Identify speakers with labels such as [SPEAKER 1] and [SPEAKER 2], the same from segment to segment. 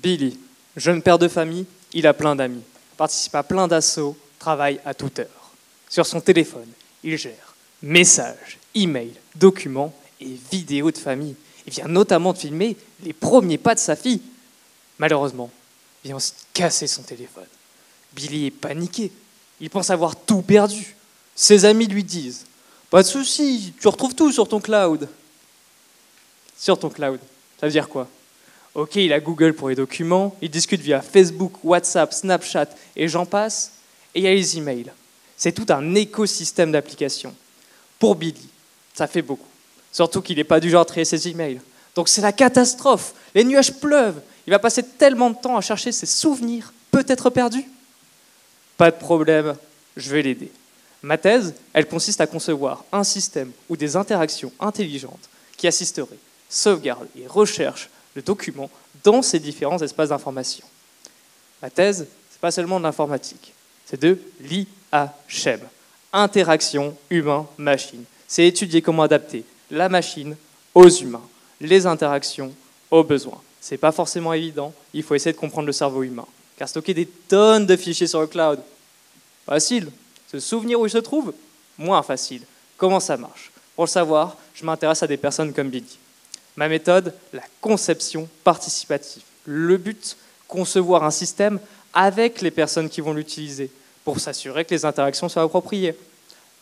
[SPEAKER 1] Billy, jeune père de famille, il a plein d'amis, participe à plein d'assauts, travaille à toute heure. Sur son téléphone, il gère messages, emails, documents et vidéos de famille. Il vient notamment de filmer les premiers pas de sa fille. Malheureusement, il vient aussi de casser son téléphone. Billy est paniqué, il pense avoir tout perdu. Ses amis lui disent « Pas de souci, tu retrouves tout sur ton cloud. » Sur ton cloud, ça veut dire quoi? Ok, il a Google pour les documents, il discute via Facebook, WhatsApp, Snapchat et j'en passe, et il y a les emails. C'est tout un écosystème d'applications. Pour Billy, ça fait beaucoup. Surtout qu'il n'est pas du genre à trier ses emails. Donc c'est la catastrophe, les nuages pleuvent, il va passer tellement de temps à chercher ses souvenirs, peut-être perdus. Pas de problème, je vais l'aider. Ma thèse, elle consiste à concevoir un système ou des interactions intelligentes qui assisteraient, sauvegardent et recherchent le document dans ces différents espaces d'information. Ma thèse, ce n'est pas seulement de l'informatique, c'est de l'IHM, interaction humain-machine. C'est étudier comment adapter la machine aux humains, les interactions aux besoins. Ce n'est pas forcément évident, il faut essayer de comprendre le cerveau humain. Car stocker des tonnes de fichiers sur le cloud, facile. Se souvenir où il se trouve, moins facile. Comment ça marche? Pour le savoir, je m'intéresse à des personnes comme Billy. Ma méthode, la conception participative. Le but, concevoir un système avec les personnes qui vont l'utiliser pour s'assurer que les interactions soient appropriées.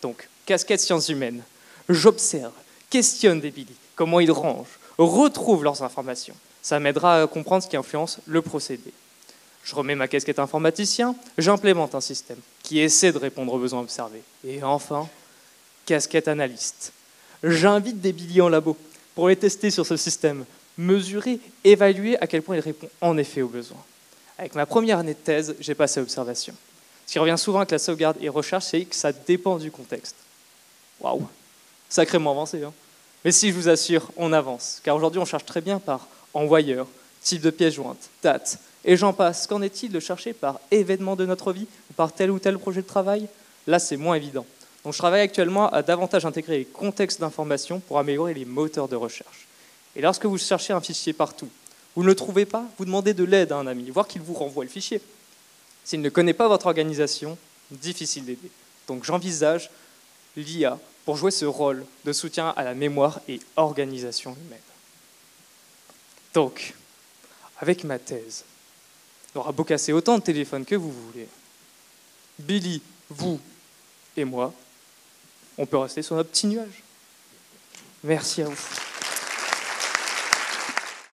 [SPEAKER 1] Donc, casquette sciences humaines. J'observe, questionne des Billy, comment ils rangent, retrouvent leurs informations. Ça m'aidera à comprendre ce qui influence le procédé. Je remets ma casquette informaticien, j'implémente un système qui essaie de répondre aux besoins observés. Et enfin, casquette analyste. J'invite des Billy en labo pour les tester sur ce système, mesurer, évaluer à quel point il répond en effet aux besoins. Avec ma première année de thèse, j'ai passé à observation. Ce qui revient souvent avec la sauvegarde et recherche, c'est que ça dépend du contexte. Waouh, sacrément avancé, hein. Mais si je vous assure, on avance. Car aujourd'hui, on cherche très bien par envoyeur, type de pièce jointe, date, et j'en passe. Qu'en est-il de chercher par événement de notre vie ou par tel ou tel projet de travail? Là, c'est moins évident. Donc, je travaille actuellement à davantage intégrer les contextes d'information pour améliorer les moteurs de recherche. Et lorsque vous cherchez un fichier partout, vous ne le trouvez pas, vous demandez de l'aide à un ami, voire qu'il vous renvoie le fichier. S'il ne connaît pas votre organisation, difficile d'aider. Donc, j'envisage l'IA pour jouer ce rôle de soutien à la mémoire et organisation humaine. Donc, avec ma thèse, on aura beau casser autant de téléphones que vous voulez. Billy, vous et moi, on peut rester sur notre petit nuage. Merci à vous.